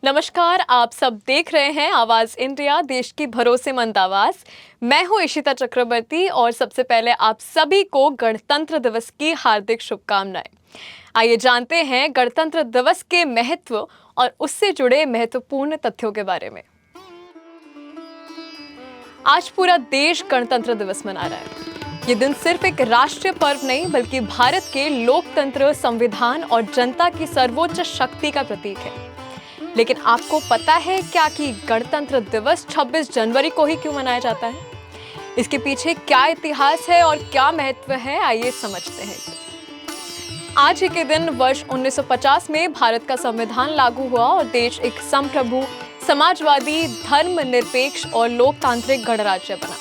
नमस्कार, आप सब देख रहे हैं आवाज इंडिया, देश की भरोसेमंद आवाज। मैं हूं इशिता चक्रवर्ती और सबसे पहले आप सभी को गणतंत्र दिवस की हार्दिक शुभकामनाएं। आइए जानते हैं गणतंत्र दिवस के महत्व और उससे जुड़े महत्वपूर्ण तथ्यों के बारे में। आज पूरा देश गणतंत्र दिवस मना रहा है। ये दिन सिर्फ एक राष्ट्रीय पर्व नहीं बल्कि भारत के लोकतंत्र, संविधान और जनता की सर्वोच्च शक्ति का प्रतीक है। लेकिन आपको पता है क्या कि गणतंत्र दिवस 26 जनवरी को ही क्यों मनाया जाता है? इसके पीछे क्या इतिहास है और क्या महत्व है, आइए समझते हैं। आज ही के दिन वर्ष 1950 में भारत का संविधान लागू हुआ और देश एक संप्रभु, समाजवादी, धर्मनिरपेक्ष और लोकतांत्रिक गणराज्य बना।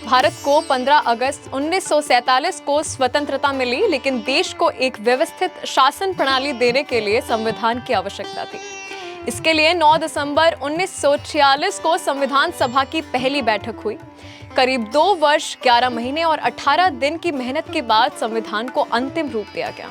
भारत को 15 अगस्त 1947 को स्वतंत्रता मिली, लेकिन देश को एक व्यवस्थित शासन प्रणाली देने के लिए संविधान की आवश्यकता थी। इसके लिए 9 दिसंबर 1946 को संविधान सभा की पहली बैठक हुई। करीब 2 वर्ष, 11 महीने और 18 दिन की मेहनत के बाद संविधान को अंतिम रूप दिया गया।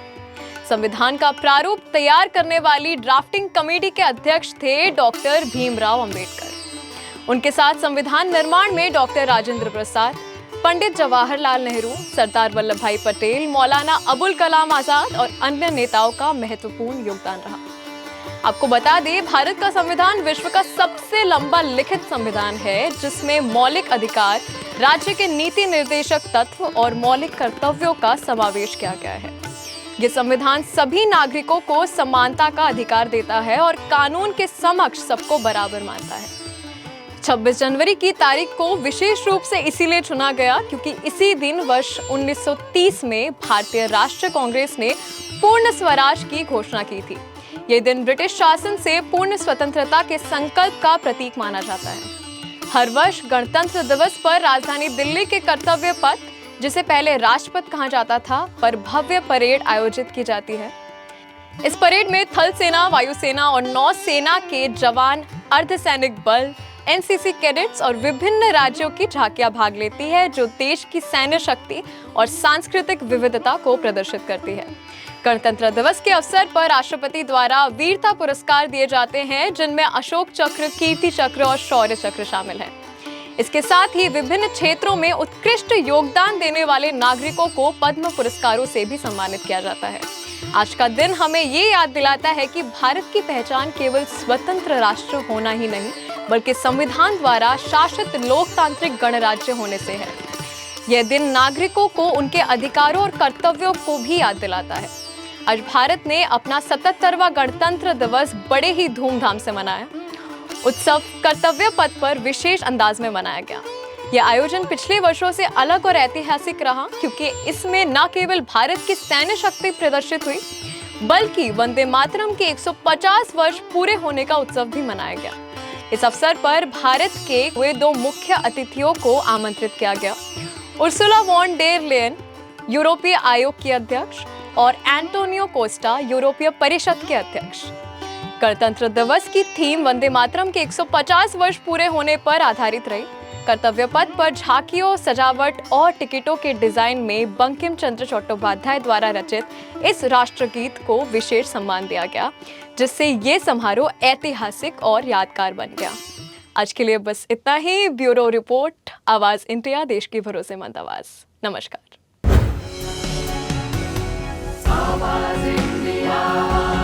संविधान का प्रारूप तैयार करने वाली ड्राफ्टिंग कमेटी के अध्यक्ष थे डॉक्टर भीमराव अंबेडकर। उनके साथ संविधान निर्माण में डॉक्टर राजेंद्र प्रसाद, पंडित जवाहरलाल नेहरू, सरदार वल्लभ भाई पटेल, मौलाना अबुल कलाम आजाद और अन्य नेताओं का महत्वपूर्ण योगदान रहा। आपको बता दें, भारत का संविधान विश्व का सबसे लंबा लिखित संविधान है, जिसमें मौलिक अधिकार, राज्य के नीति निर्देशक तत्व और मौलिक कर्तव्यों का समावेश किया गया है। ये संविधान सभी नागरिकों को समानता का अधिकार देता है और कानून के समक्ष सबको बराबर मानता है। 26 जनवरी की तारीख को विशेष रूप से इसीलिए चुना गया क्योंकि इसी दिन वर्ष 1930 में भारतीय राष्ट्रीय कांग्रेस ने पूर्ण स्वराज की घोषणा की थी। ये दिन ब्रिटिश शासन से पूर्ण स्वतंत्रता के संकल्प का प्रतीक माना जाता है। हर वर्ष गणतंत्र दिवस पर राजधानी दिल्ली के कर्तव्य पथ, जिसे पहले राजपथ कहा जाता था, पर भव्य परेड आयोजित की जाती है। इस परेड में थल सेना, वायुसेना और नौसेना के जवान, अर्धसैनिक बल, एनसीसी कैडेट्स और विभिन्न राज्यों की झांकियां भाग लेती है, जो देश की सैन्य शक्ति और सांस्कृतिक विविधता को प्रदर्शित करती है। गणतंत्र दिवस के अवसर पर राष्ट्रपति द्वारा वीरता पुरस्कार दिए जाते हैं, जिनमें अशोक चक्र, कीर्ति चक्र और शौर्य चक्र शामिल है। इसके साथ ही विभिन्न क्षेत्रों में उत्कृष्ट योगदान देने वाले नागरिकों को पद्म पुरस्कारों से भी सम्मानित किया जाता है। आज का दिन हमें ये याद दिलाता है कि भारत की पहचान केवल स्वतंत्र राष्ट्र होना ही नहीं, बल्कि संविधान द्वारा शासित लोकतांत्रिक गणराज्य होने से है। यह दिन नागरिकों को उनके अधिकारों और कर्तव्यों को भी याद दिलाता है। आज भारत ने अपना 77वां गणतंत्र दिवस बड़े ही धूमधाम से मनाया। उत्सव कर्तव्य पथ पर विशेष अंदाज में मनाया गया। यह आयोजन पिछले वर्षों से अलग और ऐतिहासिक रहा क्योंकि इसमें न केवल भारत की सैन्य शक्ति प्रदर्शित हुई, बल्कि वंदे मातरम के 150 वर्ष पूरे होने का उत्सव भी मनाया गया। इस अवसर पर भारत के वे 2 मुख्य अतिथियों को आमंत्रित किया गया। उर्सुला वॉन डेर लेयन, यूरोपीय आयोग की अध्यक्ष, और एंटोनियो कोस्टा, यूरोपीय परिषद के अध्यक्ष। गणतंत्र दिवस की थीम वंदे मातरम के 150 वर्ष पूरे होने पर आधारित रही। कर्तव्य पथ पर झांकियों, सजावट और टिकटों के डिजाइन में बंकिम चंद्र चट्टोपाध्याय द्वारा रचित इस राष्ट्रगीत को विशेष सम्मान दिया गया, जिससे ये समारोह ऐतिहासिक और यादगार बन गया। आज के लिए बस इतना ही। ब्यूरो रिपोर्ट, आवाज इंडिया, देश की भरोसेमंद आवाज। नमस्कार। आवाज इंडिया।